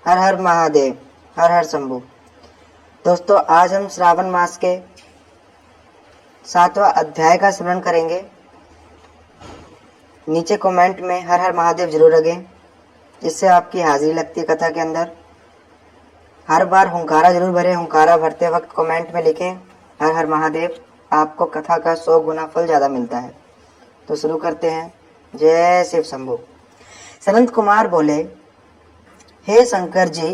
हर हर महादेव, हर हर शंभू। दोस्तों, आज हम श्रावण मास के 7वां अध्याय का स्मरण करेंगे। नीचे कमेंट में हर हर महादेव जरूर रखें, जिससे आपकी हाजिरी लगती है कथा के अंदर। हर बार हुंकारा जरूर भरें। हुंकारा भरते वक्त कमेंट में लिखें हर हर महादेव। आपको कथा का 100 गुना फल ज़्यादा मिलता है। तो शुरू करते हैं। जय शिव शंभू। सनंत कुमार बोले, हे शंकर जी,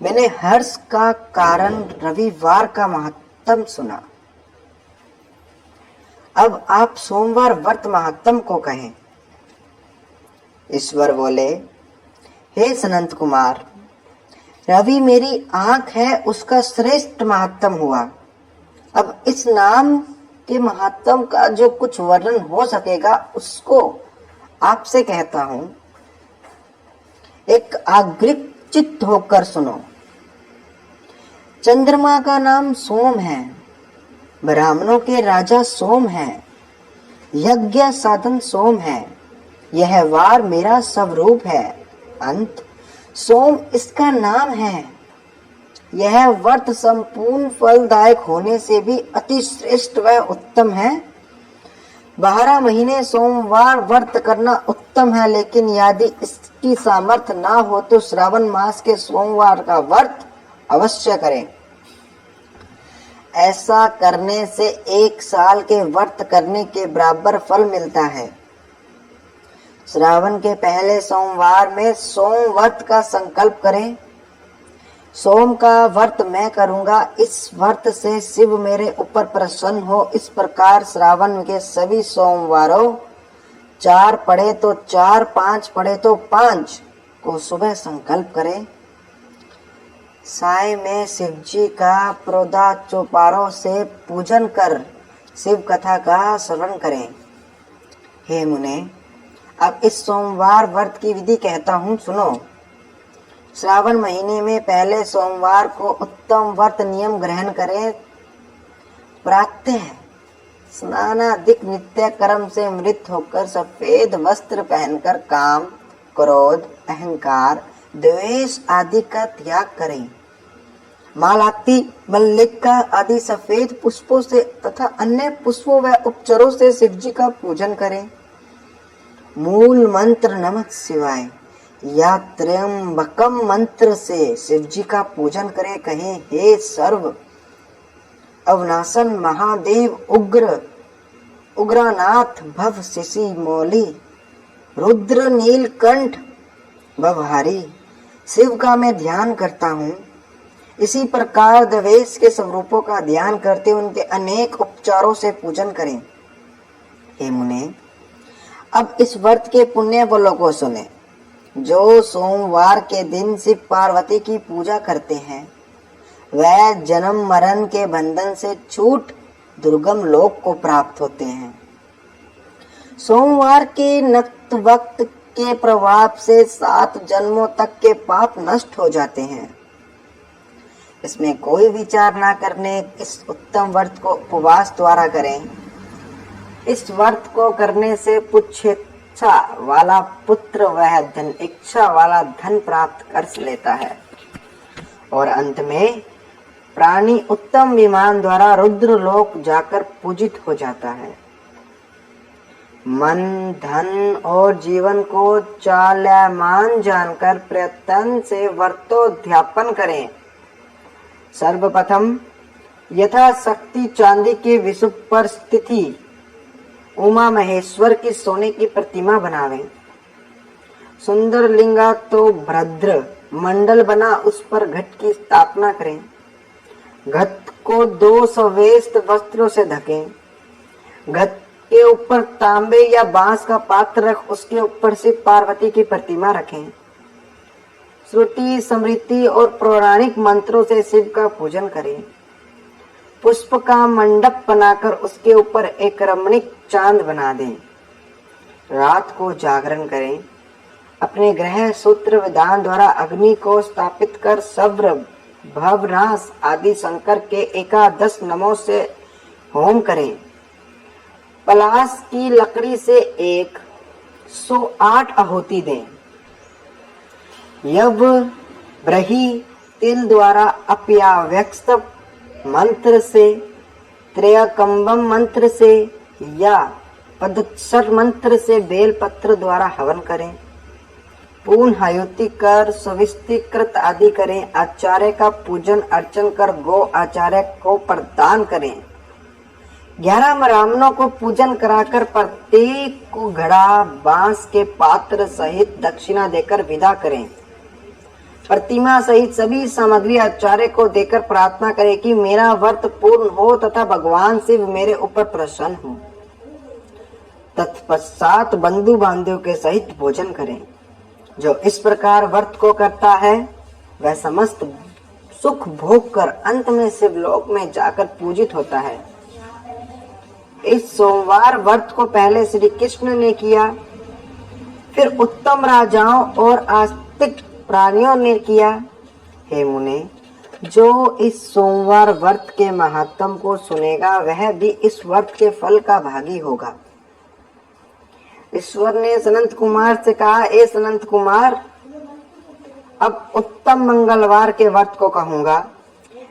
मैंने हर्ष का कारण रविवार का महत्तम सुना। अब आप सोमवार व्रत महत्तम को कहें। ईश्वर बोले, हे सनंत कुमार, रवि मेरी आंख है, उसका श्रेष्ठ महत्तम हुआ। अब इस नाम के महत्तम का जो कुछ वर्णन हो सकेगा उसको आपसे कहता हूं। एक आग्रहित चित्त होकर सुनो। चंद्रमा का नाम सोम है, ब्राह्मणों के राजा सोम है, यज्ञ साधन सोम है, यह वार मेरा स्वरूप है। अंत सोम इसका नाम है। यह व्रत संपूर्ण फलदायक होने से भी अति श्रेष्ठ व उत्तम है। 12 महीने सोमवार व्रत करना उत्तम है, लेकिन यदि इसकी सामर्थ्य ना हो तो श्रावण मास के सोमवार का व्रत अवश्य करें। ऐसा करने से 1 साल के व्रत करने के बराबर फल मिलता है। श्रावण के पहले सोमवार में सोम व्रत का संकल्प करें। सोम का व्रत मैं करूंगा, इस व्रत से शिव मेरे ऊपर प्रसन्न हो। इस प्रकार श्रावण के सभी सोमवारों 4 पढ़े तो 4, 5 पढ़े तो 5 को सुबह संकल्प करें। साय में शिव जी का प्रोदाचोपारों से पूजन कर शिव कथा का श्रवण करें। हे मुने, अब इस सोमवार व्रत की विधि कहता हूँ, सुनो। श्रावण महीने में पहले सोमवार को उत्तम व्रत नियम ग्रहण करें। प्रातः स्नानादिक नित्य कर्म से मृत होकर सफेद वस्त्र पहनकर काम, क्रोध, अहंकार, द्वेष आदि का त्याग करें। मालाती, मल्लिका आदि सफेद पुष्पों से तथा अन्य पुष्पों व उपचारों से शिव जी का पूजन करें। मूल मंत्र नमः शिवाय या त्र्यंबकम मंत्र से शिव जी का पूजन करें। कहें, हे सर्व अवनाशन महादेव, उग्रनाथ, भव शिशि मौली, रुद्र नीलकंठ भवहारी, शिव का मैं ध्यान करता हूँ। इसी प्रकार द्वेष के स्वरूपों का ध्यान करते उनके अनेक उपचारों से पूजन करें। हे मुने, अब इस व्रत के पुण्य बलों को सुने। जो सोमवार के दिन शिव पार्वती की पूजा करते हैं, वह जन्म मरण के बंधन से छूट दुर्गम लोक को प्राप्त होते हैं। सोमवार के नक्त वक्त के प्रभाव से 7 जन्मों तक के पाप नष्ट हो जाते हैं। इसमें कोई विचार ना करने इस उत्तम व्रत को उपवास द्वारा करें। इस व्रत को करने से पुच्छेच्छा वाला पुत्र वह धन इच्छा वाला धन प्राप्त कर लेता है और अंत में प्राणी उत्तम विमान द्वारा रुद्र लोक जाकर पूजित हो जाता है। मन, धन और जीवन को चालमान जानकर प्रयत्न से व्रतोद्यापन करें। सर्वप्रथम यथाशक्ति चांदी के विषुव पर स्थिति उमा महेश्वर की सोने की प्रतिमा बनावें। सुंदर लिंगा तो भद्र मंडल बना उस पर घट की स्थापना करें। घट को 2 सवेस्त वस्त्रों से ढकें। घट के ऊपर तांबे या बांस का पात्र रख उसके ऊपर शिव पार्वती की प्रतिमा रखें। श्रुति, स्मृति और पौराणिक मंत्रों से शिव का पूजन करें। पुष्प का मंडप बनाकर उसके ऊपर एक रमणीक चांद बना दें। रात को जागरण करें। अपने ग्रह सूत्र विधान द्वारा अग्नि को स्थापित कर सव्र, भवनाश आदि शंकर के 11 नमों से होम करें। पलाश की लकड़ी से 108 आहुति दें। यव ब्रही तिल द्वारा अप्याव्यक्त मंत्र से, त्रयकंबम मंत्र से या पदक्षर मंत्र से बेलपत्र द्वारा हवन करें। पूर्ण हयुति कर सुविस्तीकृत आदि करें। आचार्य का पूजन अर्चन कर गो आचार्य को प्रदान करें। 11 ब्राह्मणों को पूजन कराकर प्रत्येक को घड़ा बांस के पात्र सहित दक्षिणा देकर विदा करें। प्रतिमा सहित सभी सामग्री आचार्य को देकर प्रार्थना करें कि मेरा व्रत पूर्ण हो तथा भगवान शिव मेरे ऊपर प्रसन्न हो। तत्पश्चात बंधु बांधव के सहित भोजन करें। जो इस प्रकार व्रत को करता है वह समस्त सुख भोग कर अंत में शिवलोक में जाकर पूजित होता है। इस सोमवार व्रत को पहले श्री कृष्ण ने किया, फिर उत्तम राजाओं और आस्तिक प्राणियों ने किया। हे मुने, जो इस सोमवार व्रत के महात्म को सुनेगा वह भी इस व्रत के फल का भागी होगा। ईश्वर ने सनंत कुमार से कहा, ए सनंत कुमार, अब उत्तम मंगलवार के व्रत को कहूंगा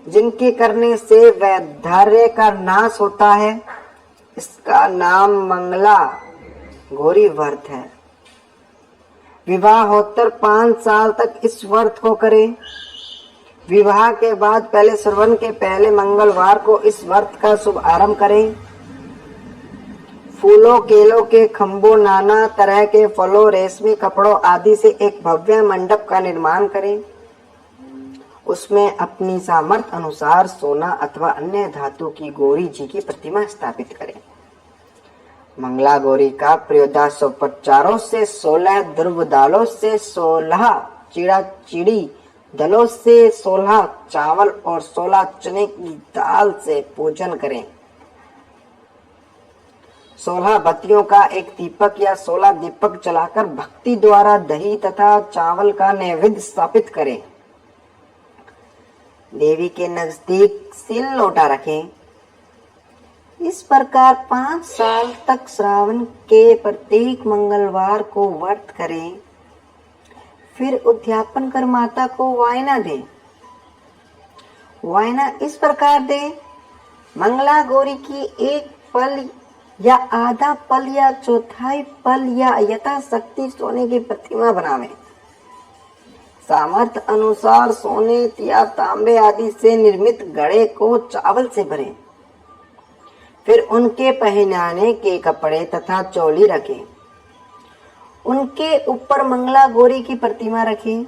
जिनके करने से वैधर्य का नाश होता है। इसका नाम मंगला गौरी व्रत है। विवाहोत्तर 5 साल तक इस व्रत को करें। विवाह के बाद पहले श्रवण के पहले मंगलवार को इस व्रत का शुभ आरंभ करें। फूलों केलों के खंभों, नाना तरह के फलों, रेशमी कपड़ों आदि से एक भव्य मंडप का निर्माण करें। उसमें अपनी सामर्थ्य अनुसार सोना अथवा अन्य धातु की गौरी जी की प्रतिमा स्थापित करें। मंगला गौरी का प्रयोदासोपचारों से 16 ध्रुव दालों से 16 चिड़ा चिड़ी दलों से 16 चावल और 16 चने की दाल से पूजन करें। 16 बत्तियों का एक दीपक या 16 दीपक जलाकर भक्ति द्वारा दही तथा चावल का नैवेद्य स्थापित करें। देवी के नजदीक सिल लोटा रखें। इस प्रकार 5 साल तक श्रावण के प्रत्येक मंगलवार को व्रत करें। फिर उद्यापन कर माता को वायना दें। वायना इस प्रकार दें, मंगला गौरी की एक पल या आधा पल या चौथाई पल या यथाशक्ति सोने की प्रतिमा बनावें। सामर्थ्य अनुसार सोने या तांबे आदि से निर्मित घड़े को चावल से भरें। फिर उनके पहनाने के कपड़े तथा चोली रखें। उनके ऊपर मंगला गौरी की प्रतिमा रखें।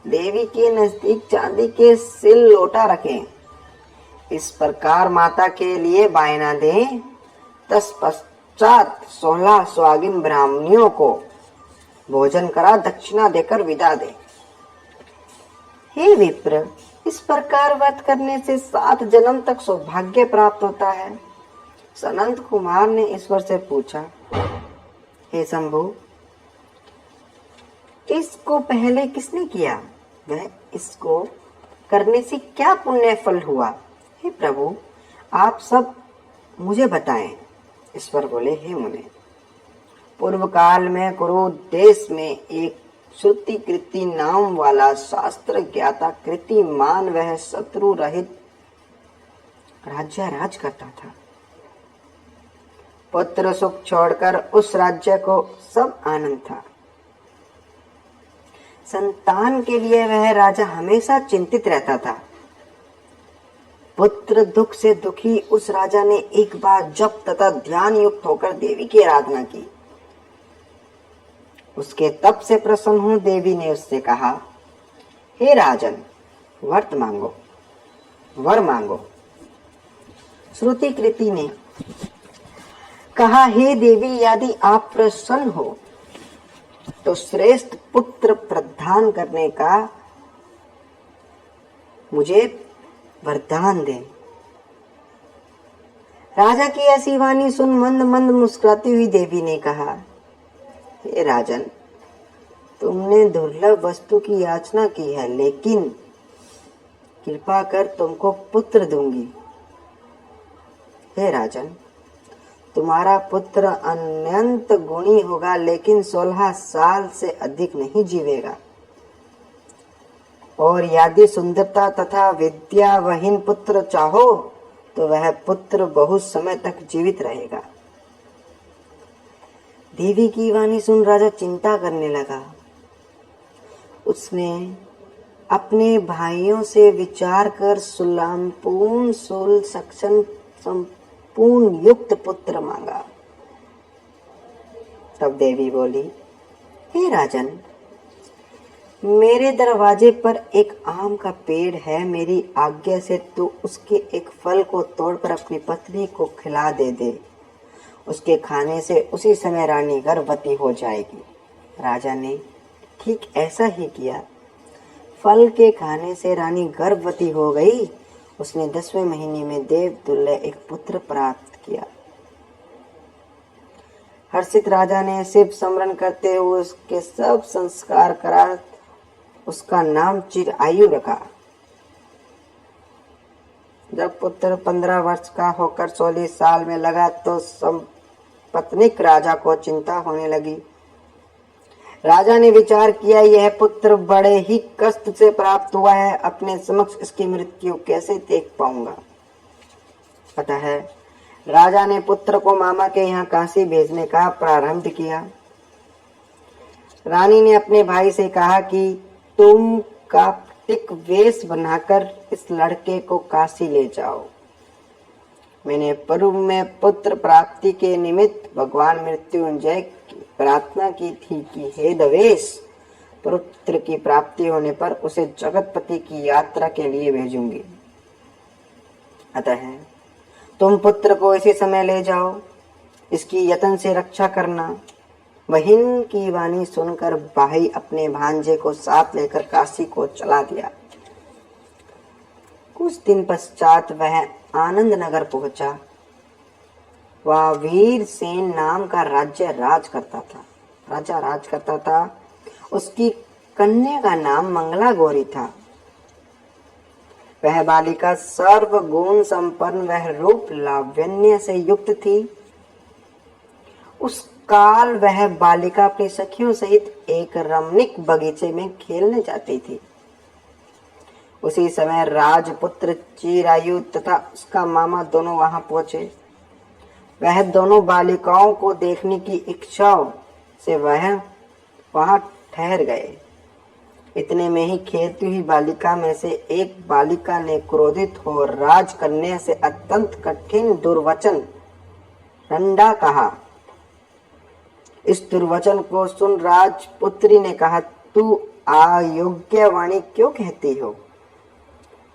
देवी के नजदीक चांदी के सिल लोटा रखें। इस प्रकार माता के लिए वायना दें। तत्पश्चात 16 स्वागिन ब्राह्मणियों को भोजन करा दक्षिणा देकर विदा दे। हे विप्र, इस प्रकार व्रत करने से 7 जन्म तक सौभाग्य प्राप्त होता है। सनंत कुमार ने ईश्वर से पूछा, हे शंभु, इसको पहले किसने किया? वह इसको करने से क्या पुण्य फल हुआ? हे प्रभु, आप सब मुझे बताएं। ईश्वर बोले, हे मुने, पूर्व काल में कुरु देश में एक श्रुति कृति नाम वाला शास्त्र ज्ञाता कृतिमान वह शत्रु रहित राज्य राज करता था। पुत्र सुख छोड़कर उस राज्य को सब आनंद था। संतान के लिए वह राजा हमेशा चिंतित रहता था। पुत्र दुख से दुखी उस राजा ने एक बार जप तथा ध्यान युक्त होकर देवी की आराधना की। उसके तप से प्रसन्न हूं देवी ने उससे कहा, हे राजन, वर मांगो। श्रुति कृति ने कहा, हे देवी, यदि आप प्रसन्न हो तो श्रेष्ठ पुत्र प्रदान करने का मुझे वरदान दे। राजा की ऐसी वाणी सुन मंद मंद मुस्कुराती हुई देवी ने कहा, हे राजन, तुमने दुर्लभ वस्तु की याचना की है, लेकिन कृपा कर तुमको पुत्र दूंगी। हे राजन, तुम्हारा पुत्र अनंत गुणी होगा, लेकिन 16 साल से अधिक नहीं जीवेगा। और यदि सुंदरता तथा विद्यावहीन पुत्र चाहो तो वह पुत्र बहुत समय तक जीवित रहेगा। देवी की वाणी सुन राजा चिंता करने लगा। उसने अपने भाइयों से विचार कर सुलामपूर्ण सुल सक्षम संपूर्ण युक्त पुत्र मांगा। तब देवी बोली, हे राजन, मेरे दरवाजे पर एक आम का पेड़ है। मेरी आज्ञा से तू उसके एक फल को तोड़कर अपनी पत्नी को खिला दे। उसके खाने से उसी समय रानी गर्भवती हो जाएगी। राजा ने ठीक ऐसा ही किया। फल के खाने से रानी गर्भवती हो गई। उसने 10वें महीने में देव तुल्य एक पुत्र प्राप्त किया। हर्षित राजा ने शिव स्मरण करते हुए उसके सब संस्कार करा। उसका नाम चिरायु रखा। जब पुत्र 15 वर्ष का होकर 16 साल में लगा तो संपत्निक राजा को चिंता होने लगी। राजा ने विचार किया, यह पुत्र बड़े ही कष्ट से प्राप्त हुआ है। अपने समक्ष इसकी मृत्यु कैसे देख पाऊंगा। अतः राजा ने पुत्र को मामा के यहाँ काशी भेजने का प्रारंभ किया। रानी ने अपने भाई से कहा कि तुम कार्तिक वेश बनाकर इस लड़के को काशी ले जाओ। मैंने पूर्व में पुत्र प्राप्ति के निमित्त भगवान मृत्युंजय की प्रार्थना की थी कि हे दवेश, पुत्र की प्राप्ति होने पर उसे जगतपति की यात्रा के लिए भेजूंगी। अतः तुम पुत्र को इसी समय ले जाओ। इसकी यत्न से रक्षा करना। बहन की वाणी सुनकर भाई अपने भांजे को साथ लेकर काशी को चला दिया। कुछ दिन पश्चात वह आनंद नगर पहुंचा। वह वीर सेन नाम का राजा राज करता था। उसकी कन्या का नाम मंगला गौरी था। वह बालिका सर्वगुण संपन्न वह रूप लावण्य से युक्त थी। उस काल वह बालिका अपनी सखियों सहित एक रमणीक बगीचे में खेलने जाती थी। उसी समय राजपुत्र चिरायु तथा उसका मामा दोनों वहां पहुंचे। वह दोनों बालिकाओं को देखने की इच्छा से वह वहां ठहर गए। इतने में ही खेलती हुई बालिका में से एक बालिका ने क्रोधित हो राजकन्या से अत्यंत कठिन दुर्वचन रंडा कहा। इस दुर्वचन को सुन राजपुत्री ने कहा, तू अयोग्य वाणी क्यों कहती हो?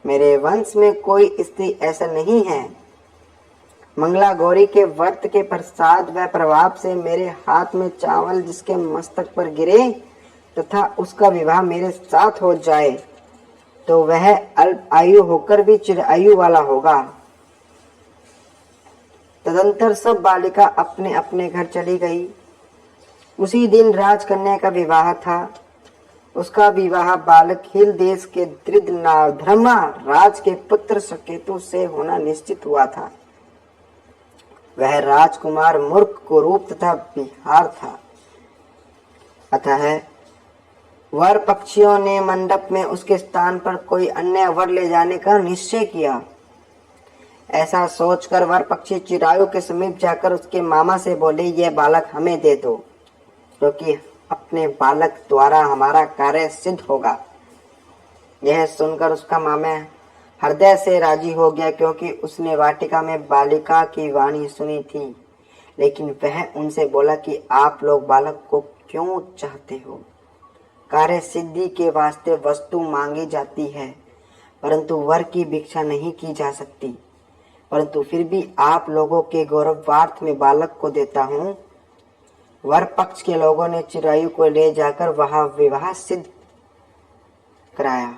मेरे वंश में कोई स्त्री ऐसा नहीं है। मंगला गौरी के व्रत के प्रसाद व प्रभाव से मेरे हाथ में चावल जिसके मस्तक पर गिरे तथा उसका विवाह मेरे साथ हो जाए तो वह अल्प आयु होकर भी चिरायु वाला होगा। तदंतर सब बालिका अपने अपने घर चली गई। उसी दिन राजकन्या का विवाह था। उसका विवाह बालक हिल देश के धृमा राज के पुत्र सकेतु से होना निश्चित हुआ था। वह राजकुमार मूर्ख कुरूप तथा बिहार था। अतः वर पक्षियों ने मंडप में उसके स्थान पर कोई अन्य वर ले जाने का निश्चय किया। ऐसा सोचकर वर पक्षी चिरायु के समीप जाकर उसके मामा से बोले, यह बालक हमें दे दो, क्योंकि अपने बालक द्वारा हमारा कार्य सिद्ध होगा। यह सुनकर उसका मामा हृदय से राजी हो गया, क्योंकि उसने वाटिका में बालिका की वाणी सुनी थी। लेकिन वह उनसे बोला कि आप लोग बालक को क्यों चाहते हो? कार्य सिद्धि के वास्ते वस्तु मांगी जाती है, परंतु वर की भिक्षा नहीं की जा सकती। परंतु फिर भी आप लोगों के गौरवार्थ में बालक को देता हूँ। वर पक्ष के लोगों ने चिरायु को ले जाकर वहां विवाह सिद्ध कराया।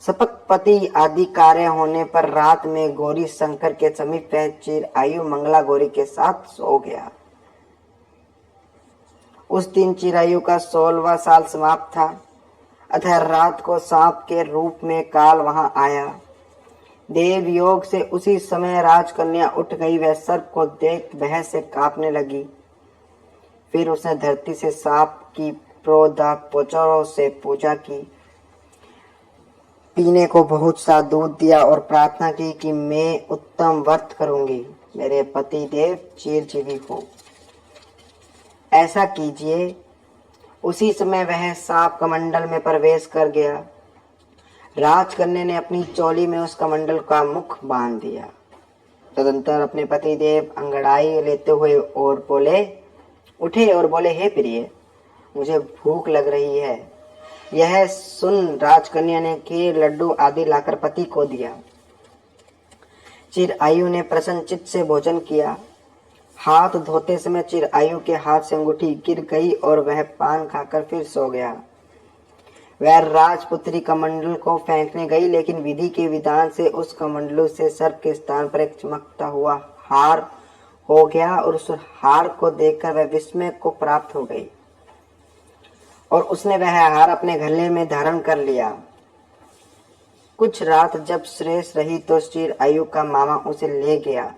सपत्पति आदि कार्य होने पर रात में गौरी शंकर के समीप वह चिरायु मंगला गौरी के साथ सो गया। उस दिन चिरायु का 16वां साल समाप्त था। अतः रात को सांप के रूप में काल वहां आया। देव योग से उसी समय राजकन्या उठ गई। वह सर्प को देख भय से कांपने लगी। फिर उसने धरती से सांप की प्रोदापोचरों से पूजा की। पीने को बहुत सा दूध दिया और प्रार्थना की कि मैं उत्तम व्रत करूंगी, मेरे पति देव चिरंजीवी हो, ऐसा कीजिए। उसी समय वह सांप कमंडल में प्रवेश कर गया। राजकन्या ने अपनी चोली में उस कमंडल का मुख बांध दिया। तदंतर अपने पति देव अंगड़ाई लेते हुए उठे और बोले, हे प्रिय, मुझे भूख लग रही है। यह सुन राजकन्या ने खीर, लड्डू आदि लाकर पति को दिया। चिरायु ने प्रसन्न चित्त से भोजन किया। हाथ धोते समय चिरायु के हाथ से अंगूठी गिर गई और वह पान खाकर फिर सो गया। वह राजपुत्री कमंडल को फेंकने गई, लेकिन विधि के विधान से उस कमंडलू से सर्प के स्थान पर एक चमकता हुआ हार हो गया और उस हार को देखकर वह विस्मय को प्राप्त हो गई और उसने वह हार अपने गले में धारण कर लिया। कुछ रात जब श्रेष्ठ रही तो चिरायु का मामा उसे ले गया।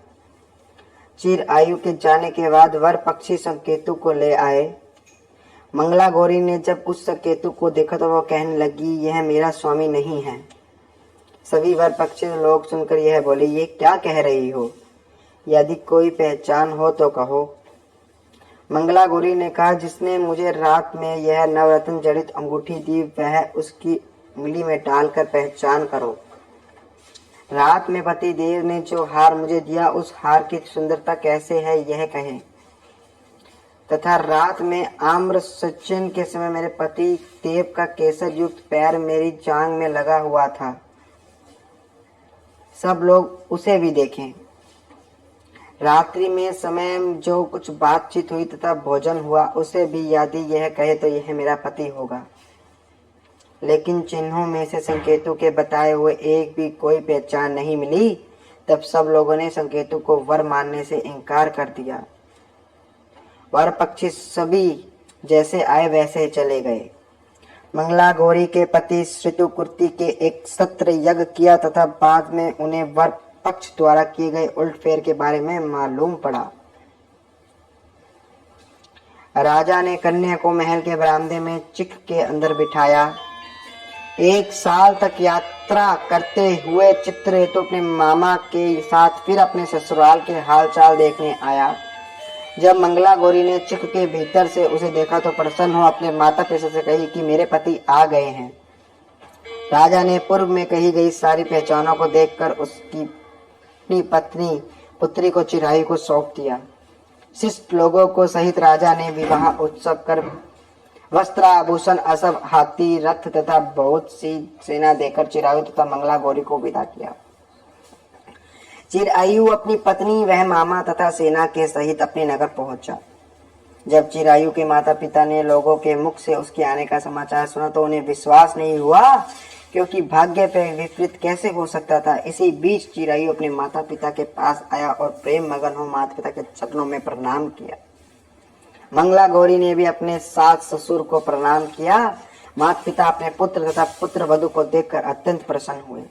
चिरायु के जाने के बाद वर पक्षी संकेतु को ले आए। मंगला गौरी ने जब उस संकेतु को देखा तो वह कहने लगी, यह मेरा स्वामी नहीं है। सभी वर पक्षी लोग सुनकर यह बोले, ये क्या कह रही हो? यदि कोई पहचान हो तो कहो। मंगला गौरी ने कहा, जिसने मुझे रात में यह नवरत्न जड़ित अंगूठी दी, वह उसकी उंगली में डालकर पहचान करो। रात में पति देव ने जो हार मुझे दिया, उस हार की सुंदरता कैसे है यह कहे। तथा रात में आम्र सचन के समय मेरे पति देव का केसर युक्त पैर मेरी जांग में लगा हुआ था, सब लोग उसे भी देखें। रात्रि में समय जो कुछ बातचीत हुई तथा भोजन हुआ, उसे भी यदि यह कहे तो यह मेरा पति होगा। लेकिन चिन्हों में से संकेतु के बताए हुए एक भी कोई पहचान नहीं मिली। तब सब लोगों ने संकेतु को वर मानने से इनकार कर दिया। वर पक्षी सभी जैसे आए वैसे चले गए। मंगला गौरी के पति श्रुतुकुर्ती के एक सत्र यज्ञ किया तथा बाद में उन्हें वर पक्ष द्वारा किए गए उलटफेर के बारे में मालूम पड़ा। राजा ने कन्या को महल के बरामदे में चिक के अंदर बिठाया। 1 साल तक यात्रा करते हुए चित्रकेतु अपने मामा के साथ फिर अपने ससुराल के हालचाल देखने आया। जब मंगला गौरी ने चिक के भीतर से उसे देखा तो प्रसन्न हो अपने माता पिता से कही कि मेरे पति आ गए हैं। राजा ने पूर्व में कही गई सारी पहचानों को देखकर उसकी अपनी पत्नी पुत्री को चिरायु को सौंप दिया। शिष्ट लोगों को सहित राजा ने विवाह उत्सव कर वस्त्र आभूषण असब हाथी रथ तथा बहुत सी सेना देकर चिरायु तथा मंगला गौरी को विदा किया। चिरायु अपनी पत्नी वह मामा तथा सेना के सहित अपने नगर पहुंचा। जब चिरायु के माता पिता ने लोगों के मुख से उसके आने का समाचार सुना तो उन्हें विश्वास नहीं हुआ, क्योंकि भाग्य पे विपरीत कैसे हो सकता था। इसी बीच चिरायु अपने माता पिता के पास आया और प्रेम मगन हो माता पिता के चरणों में प्रणाम किया। मंगला गौरी ने भी अपने सास ससुर को प्रणाम किया। माता पिता अपने पुत्र तथा पुत्र वधु को देखकर अत्यंत प्रसन्न हुए।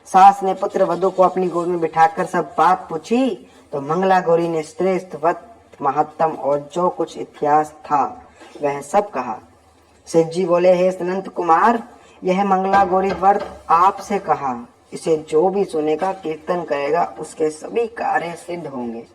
सास ने पुत्र वधु को अपनी गोद में बिठाकर सब बात पूछी तो मंगला गौरी ने श्रेष्ठ व्रत महत्तम और जो कुछ इतिहास था वह सब कहा। शिव जी बोले, हे अनंत कुमार, यह मंगला गौरी व्रत आपसे कहा, इसे जो भी सुनेगा कीर्तन करेगा उसके सभी कार्य सिद्ध होंगे।